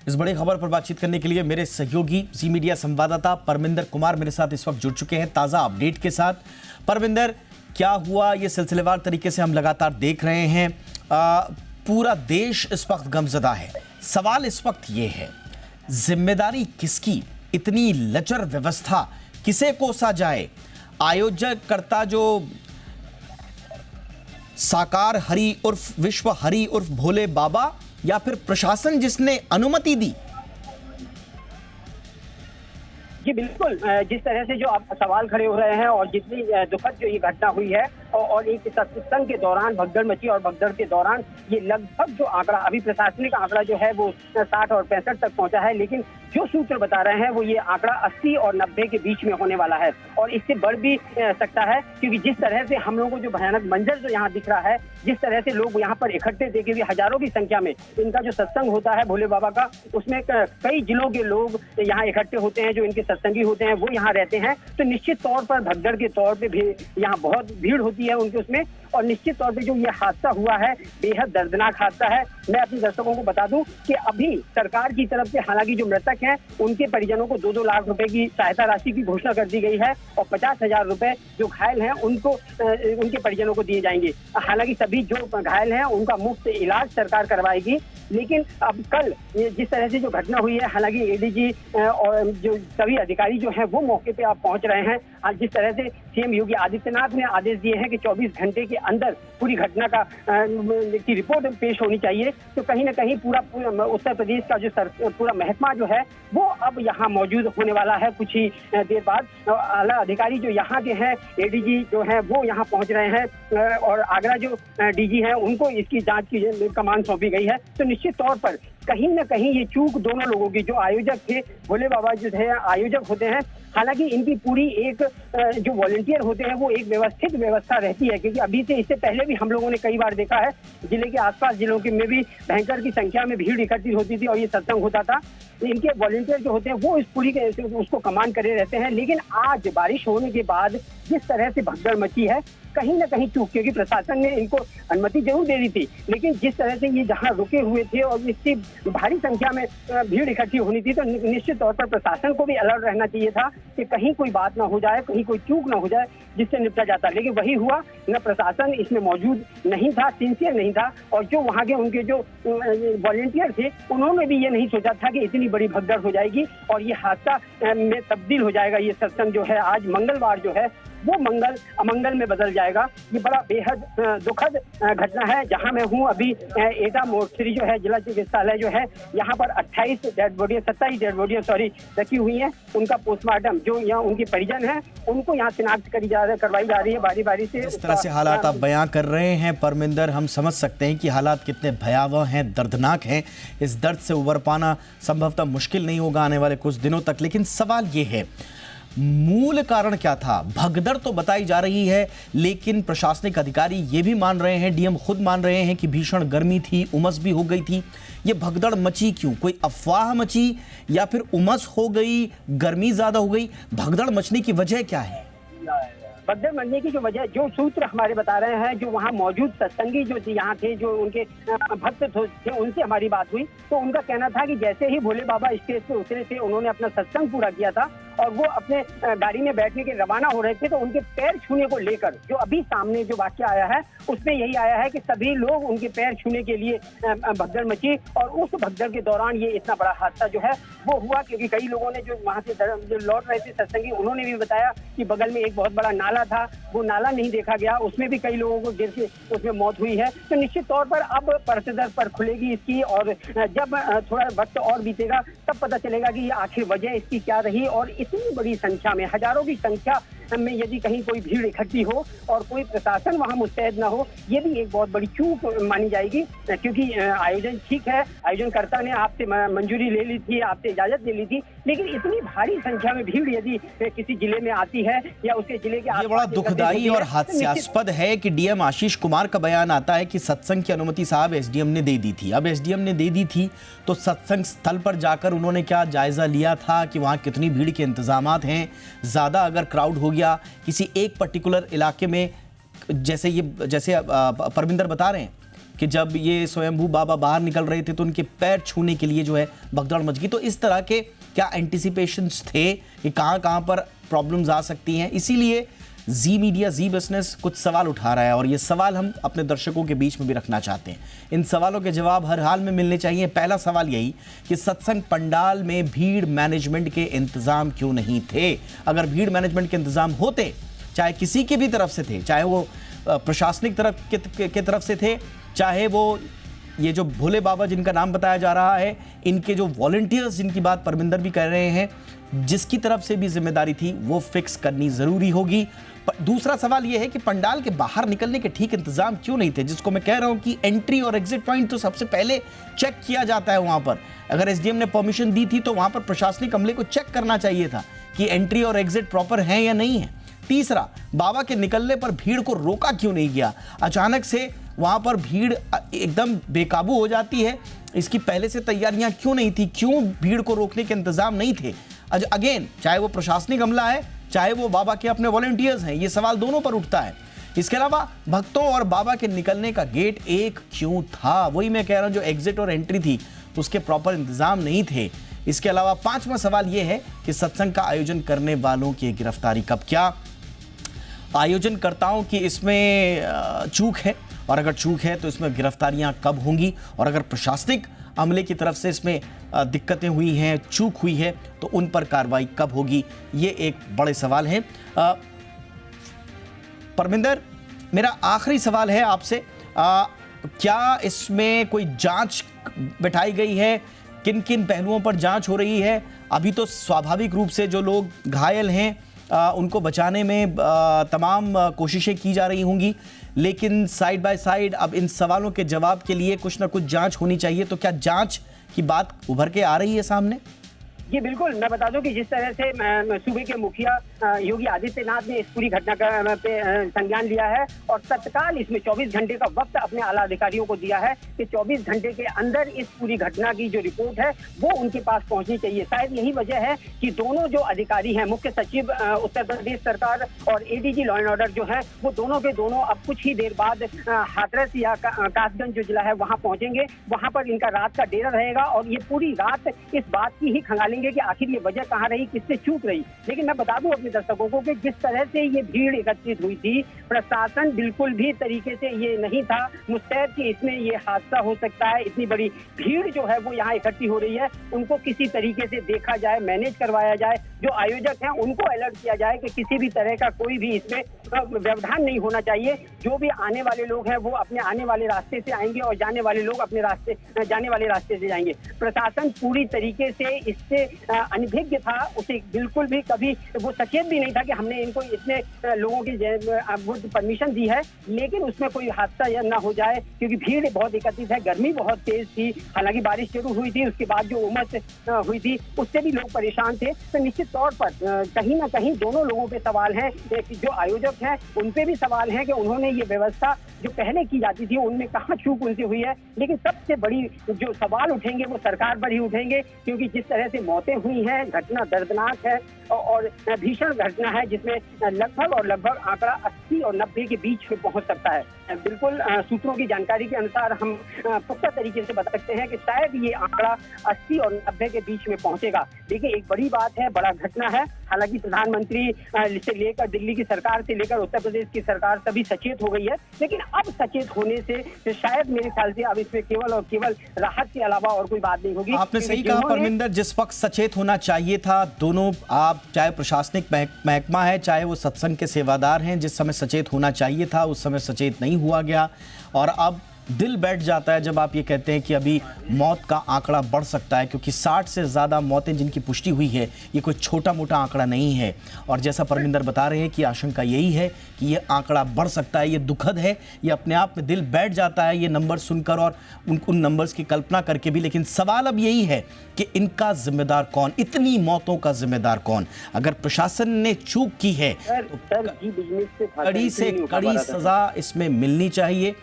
इस बड़ी खबर पर बातचीत करने के लिए मेरे सहयोगी जी मीडिया संवाददाता परमिंदर कुमार मेरे साथ इस वक्त जुड़ चुके हैं ताजा अपडेट के साथ। परमिंदर, क्या हुआ ये सिलसिलेवार तरीके से हम लगातार देख रहे हैं। पूरा देश इस वक्त गमजदा है। सवाल इस वक्त ये है, जिम्मेदारी किसकी? इतनी लचर व्यवस्था किसे कोसा जाए? आयोजककर्ता जो साकार हरि उर्फ विश्व हरि उर्फ भोले बाबा, या फिर प्रशासन जिसने अनुमति दी? जी बिल्कुल, जिस तरह से जो आप सवाल खड़े हो रहे हैं और जितनी दुखद जो ये घटना हुई है और एक सत्संग के दौरान भगदड़ मची और भगदड़ के दौरान ये लगभग जो आंकड़ा अभी प्रशासनिक आंकड़ा जो है वो 60 और 65 तक पहुंचा है, लेकिन जो सूत्र बता रहे हैं वो ये आंकड़ा 80 और 90 के बीच में होने वाला है और इससे बढ़ भी सकता है, क्योंकि जिस तरह से हम लोगों को जो भयानक मंजर जो यहाँ दिख रहा है, जिस तरह से लोग यहाँ पर इकट्ठे देखे हुए हजारों की संख्या में इनका जो सत्संग होता है भोले बाबा का, उसमें कई जिलों के लोग यहाँ इकट्ठे होते हैं, जो इनके सत्संगी होते हैं वो यहाँ रहते हैं, तो निश्चित तौर पर भगदड़ के तौर पे भी यहाँ बहुत भीड़ होती है उनके उसमें। और निश्चित तौर पे जो ये हादसा हुआ है बेहद दर्दनाक हादसा है। मैं अपने दर्शकों को बता दूं कि अभी सरकार की तरफ से हालांकि जो मृतक हैं उनके परिजनों को 2-2 लाख रुपए की सहायता राशि की घोषणा कर दी गई है और 50,000 रुपए जो घायल हैं उनको उनके परिजनों को दिए जाएंगे। हालांकि सभी जो घायल हैं उनका मुफ्त इलाज सरकार करवाएगी, लेकिन अब कल जिस तरह से जो घटना हुई है, हालांकि एडीजी और जो सभी अधिकारी जो हैं वो मौके पे आप पहुंच रहे हैं। आज जिस तरह से सीएम योगी आदित्यनाथ ने आदेश दिए हैं कि 24 घंटे के अंदर पूरी घटना की रिपोर्ट पेश होनी चाहिए, तो कहीं ना कहीं पूरा उत्तर प्रदेश का जो पूरा महकमा जो है वो अब यहाँ मौजूद होने वाला है कुछ ही देर बाद। आला अधिकारी जो यहाँ के हैं, एडीजी जो है वो यहाँ पहुंच रहे हैं और आगरा जो डीजी है उनको इसकी जांच की कमान सौंपी गई है। तो निश्चित तौर पर कहीं ना कहीं ये चूक दोनों लोगों की, जो आयोजक थे भोले बाबा जो थे आयोजक होते हैं, हालांकि इनकी पूरी एक जो वॉलंटियर होते हैं वो एक व्यवस्थित व्यवस्था रहती है, क्योंकि अभी से इससे पहले भी हम लोगों ने कई बार देखा है जिले के आसपास जिलों के में भी भयंकर की संख्या में भीड़ इकट्ठी होती थी और ये सत्संग होता था। इनके वॉलंटियर जो होते हैं वो इस पूरी उसको कमान करे रहते हैं, लेकिन आज बारिश होने के बाद जिस तरह से भगदड़ मची है कहीं ना कहीं चूक, क्योंकि प्रशासन ने इनको अनुमति जरूर दे दी थी, लेकिन जिस तरह से ये जहां रुके हुए थे और इसकी भारी संख्या में भीड़ इकट्ठी होनी थी, तो निश्चित तौर पर प्रशासन को भी अलर्ट रहना चाहिए था कि कहीं कोई बात ना हो जाए, कहीं कोई चूक ना हो जाए जिससे निपटा जाता। लेकिन वही हुआ, न प्रशासन इसमें मौजूद नहीं था, सिंसियर नहीं था, और जो वहाँ के उनके जो वॉलंटियर थे उन्होंने भी ये नहीं सोचा था कि इतनी बड़ी भगदड़ हो जाएगी और ये हादसा में तब्दील हो जाएगा। ये सत्संग जो है आज मंगलवार जो है वो मंगल अमंगल में बदल जाएगा। ये बड़ा बेहद दुखद घटना है। जहां मैं हूं अभी एटा मोर्चरी जो है जिला चिकित्सालय जो है, यहाँ पर 27 डेड बॉडियां रखी हुई हैं। उनका पोस्टमार्टम जो यहाँ उनके परिजन हैं उनको यहाँ शिनाख्त करवाई जा रही है बारी बारी से। इस तरह से हालात आप बयां कर रहे हैं परमिंदर, हम समझ सकते हैं कि हालात कितने भयावह हैं, दर्दनाक हैं। इस दर्द से उबर पाना संभवतः मुश्किल नहीं होगा आने वाले कुछ दिनों तक, लेकिन सवाल ये है मूल कारण क्या था? भगदड़ तो बताई जा रही है, लेकिन प्रशासनिक अधिकारी ये भी मान रहे हैं, डीएम खुद मान रहे हैं कि भीषण गर्मी थी, उमस भी हो गई थी। ये भगदड़ मची क्यों? कोई अफवाह मची या फिर उमस हो गई, गर्मी ज्यादा हो गई? भगदड़ मचने की वजह क्या है? भगदड़ मचने की जो वजह, जो सूत्र हमारे बता रहे हैं, जो वहाँ मौजूद सत्संगी जो यहाँ थे, जो उनके भक्त थे, उनसे हमारी बात हुई, तो उनका कहना था कि जैसे ही भोले बाबा स्टेज पे उतरे थे, उन्होंने अपना सत्संग पूरा किया था और वो अपने गाड़ी में बैठने के रवाना हो रहे थे, तो उनके पैर छूने को लेकर जो अभी सामने जो वाक्य आया है उसमें यही आया है कि सभी लोग उनके पैर छूने के लिए भगदड़ मची और उस भगदड़ के दौरान ये इतना बड़ा हादसा जो है वो हुआ। क्योंकि कई लोगों ने जो वहाँ से जो लौट रहे थे सत्संगी, उन्होंने भी बताया कि बगल में एक बहुत बड़ा नाला था, वो नाला नहीं देखा गया, उसमें भी कई लोगों को गिर के उसमें मौत हुई है। तो निश्चित तौर पर अब परसदर पर खुलेगी इसकी, और जब थोड़ा वक्त और बीतेगा तब पता चलेगा कि ये आखिर वजह इसकी क्या रही। और इतनी बड़ी संख्या में, हजारों की संख्या में यदि कहीं कोई भीड़ इकट्ठी हो और कोई प्रशासन वहां मुस्तैद ना हो, ये भी एक बहुत बड़ी चूक मानी जाएगी। क्योंकि आयोजन ठीक है, आयोजनकर्ता ने आपसे मंजूरी ले ली थी, आपसे इजाजत ले ली थी, लेकिन इतनी भारी संख्या में भीड़ यदि किसी जिले में आती है या उसके जिले के ये बड़ा दुखदाई और हास्यास्पद है कि डीएम आशीष कुमार का बयान आता है कि सत्संग की अनुमति साहब एसडीएम ने दे दी थी। अब एसडीएम ने दे दी थी तो सत्संग स्थल पर जाकर उन्होंने क्या जायजा लिया था कि वहां कितनी भीड़ के इंतजामात हैं? ज्यादा अगर क्राउड हो गया किसी एक पर्टिकुलर इलाके में, जैसे परमिंदर बता रहे हैं कि जब ये स्वयंभू बाबा बाहर निकल रहे थे तो उनके पैर छूने के लिए जो है भगदड़ मच गई। तो इस तरह के क्या एंटिसिपेशंस थे कि कहाँ कहाँ पर प्रॉब्लम्स आ सकती हैं, इसीलिए जी मीडिया, जी बिजनेस कुछ सवाल उठा रहा है और ये सवाल हम अपने दर्शकों के बीच में भी रखना चाहते हैं। इन सवालों के जवाब हर हाल में मिलने चाहिए। पहला सवाल यही कि सत्संग पंडाल में भीड़ मैनेजमेंट के इंतजाम क्यों नहीं थे? अगर भीड़ मैनेजमेंट के इंतजाम होते, चाहे किसी की भी तरफ से थे, चाहे वो प्रशासनिक तरफ के तरफ से थे, चाहे वो ये जो भोले बाबा जिनका नाम बताया जा रहा है, इनके जो वॉलंटियर्स जिनकी बात परमिंदर भी कर रहे हैं, जिसकी तरफ से भी जिम्मेदारी थी वो फिक्स करनी जरूरी होगी। दूसरा सवाल यह है कि पंडाल के बाहर निकलने के ठीक इंतजाम क्यों नहीं थे, जिसको मैं कह रहा हूं कि एंट्री और एग्जिट पॉइंट तो सबसे पहले चेक किया जाता है। वहां पर अगर एसडीएम ने परमिशन दी थी तो वहां पर प्रशासनिक अमले को चेक करना चाहिए था कि एंट्री और एग्जिट प्रॉपर है या नहीं है। तीसरा, बाबा के निकलने पर भीड़ को रोका क्यों नहीं गया? अचानक से वहां पर भीड़ एकदम बेकाबू हो जाती है, इसकी पहले से तैयारियां क्यों नहीं थी? क्यों भीड़ को रोकने के इंतजाम नहीं थे? अगेन, चाहे वो प्रशासनिक अमला है, चाहे वो बाबा के अपने वॉलंटियर्स हैं, ये सवाल दोनों पर उठता है। इसके अलावा भक्तों और बाबा के निकलने का गेट एक क्यों था? वही मैं कह रहा हूं, जो एग्जिट और एंट्री थी उसके प्रॉपर इंतजाम नहीं थे। इसके अलावा पांचवा सवाल यह है कि सत्संग का आयोजन करने वालों की गिरफ्तारी कब? क्या आयोजनकर्ताओं की इसमें चूक है? और अगर चूक है तो इसमें गिरफ्तारियां कब होंगी? और अगर प्रशासनिक अमले की तरफ से इसमें दिक्कतें हुई हैं, चूक हुई है, तो उन पर कार्रवाई कब होगी? ये एक बड़े सवाल हैं। परमिंदर, मेरा आखिरी सवाल है आपसे, क्या इसमें कोई जांच बिठाई गई है? किन किन पहलुओं पर जांच हो रही है? अभी तो स्वाभाविक रूप से जो लोग घायल हैं उनको बचाने में तमाम कोशिशें की जा रही होंगी, लेकिन साइड बाय साइड अब इन सवालों के जवाब के लिए कुछ ना कुछ जांच होनी चाहिए। तो क्या जांच की बात उभर के आ रही है सामने? जी बिल्कुल, मैं बता दूं कि जिस तरह से सूबे के मुखिया योगी आदित्यनाथ ने इस पूरी घटना का पे संज्ञान लिया है और तत्काल इसमें 24 घंटे का वक्त अपने आला अधिकारियों को दिया है कि 24 घंटे के अंदर इस पूरी घटना की जो रिपोर्ट है वो उनके पास पहुंचनी चाहिए। शायद यही वजह है कि दोनों जो अधिकारी हैं, मुख्य सचिव उत्तर प्रदेश सरकार और एडीजी लॉ एंड ऑर्डर जो है, वो दोनों के दोनों अब कुछ ही देर बाद हाथरस या कासगंज जो जिला है वहां पहुंचेंगे। वहां पर इनका रात का डेरा रहेगा और ये पूरी रात इस बात की ही खंगालेंगे कि आखिर ये वजह कहाँ रही, किससे चूक रही। लेकिन मैं बता दूं अपने दर्शकों को कि जिस तरह से ये भीड़ एकत्रित हुई थी, प्रशासन बिल्कुल भी तरीके से ये नहीं था मुस्तैद कि इसमें ये हादसा हो सकता है। इतनी बड़ी भीड़ जो है वो यहाँ इकट्ठी हो रही है, उनको किसी तरीके से देखा जाए, मैनेज करवाया जाए। जो आयोजक हैं उनको अलर्ट किया जाए कि किसी भी तरह का कोई भी इसमें व्यवधान नहीं होना चाहिए। जो भी आने वाले लोग हैं वो अपने आने वाले रास्ते से आएंगे और जाने वाले लोग अपने जाने वाले रास्ते से जाएंगे। प्रशासन पूरी तरीके से इससे अनभिज्ञ था, उसे बिल्कुल भी कभी वो सचेत भी नहीं था कि हमने इनको इतने लोगों की परमिशन दी है, लेकिन उसमें कोई हादसा न हो जाए, क्योंकि भीड़ बहुत एकत्रित है। गर्मी बहुत तेज थी, हालांकि बारिश शुरू हुई थी, उसके बाद जो उमस हुई थी उससे भी लोग परेशान थे। तो निश्चित तौर पर कहीं ना कहीं दोनों लोगों पे सवाल है, जो आयोजक हैं उन पे भी सवाल है कि उन्होंने ये व्यवस्था जो पहले की जाती थी उनमें कहाँ चूक उनसे हुई है। लेकिन सबसे बड़ी जो सवाल उठेंगे वो सरकार पर ही उठेंगे, क्योंकि जिस तरह से मौतें हुई हैं, घटना दर्दनाक है और भीषण घटना है, जिसमें लगभग आंकड़ा 80 और 90 के बीच में पहुंच सकता है। बिल्कुल सूत्रों की जानकारी के अनुसार हम पुख्ता तरीके से बता सकते हैं कि शायद ये आंकड़ा 80 और 90 के बीच में पहुंचेगा। देखिए, एक बड़ी बात है, बड़ा घटना है। हालांकि प्रधानमंत्री से लेकर दिल्ली की सरकार से लेकर उत्तर प्रदेश की सरकार सभी सचेत हो गई है, लेकिन अब सचेत होने से शायद मेरे ख्याल से अब इसमें केवल और केवल राहत के अलावा और कोई बात नहीं होगी। आपने सही कहा परमिंदर, जिस वक्त सचेत होना चाहिए था, दोनों आप चाहे प्रशासनिक महकमा है चाहे वो सत्संग के सेवादार हैं, जिस समय सचेत होना चाहिए था उस समय सचेत नहीं हुआ गया। और अब दिल बैठ जाता है जब आप ये कहते हैं कि अभी मौत का आंकड़ा बढ़ सकता है, क्योंकि 60 से ज़्यादा मौतें जिनकी पुष्टि हुई है, ये कोई छोटा मोटा आंकड़ा नहीं है। और जैसा परमिंदर बता रहे हैं कि आशंका यही है कि ये आंकड़ा बढ़ सकता है। ये दुखद है, ये अपने आप में दिल बैठ जाता है ये नंबर सुनकर और उन नंबर्स की कल्पना करके भी। लेकिन सवाल अब यही है कि इनका जिम्मेदार कौन, इतनी मौतों का जिम्मेदार कौन? अगर प्रशासन ने चूक की है तो कड़ी से कड़ी सजा इसमें मिलनी चाहिए।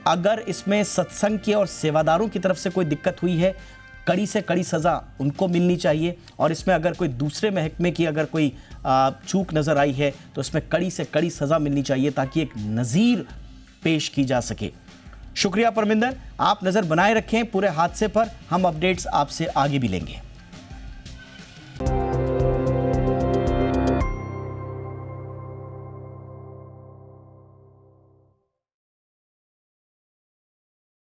अगर इसमें सत्संग के और सेवादारों की तरफ से कोई दिक्कत हुई है, कड़ी से कड़ी सज़ा उनको मिलनी चाहिए। और इसमें अगर कोई दूसरे महकमे की अगर कोई चूक नज़र आई है तो इसमें कड़ी से कड़ी सज़ा मिलनी चाहिए, ताकि एक नज़ीर पेश की जा सके। शुक्रिया परमिंदर, आप नजर बनाए रखें पूरे हादसे पर, हम अपडेट्स आपसे आगे भी लेंगे।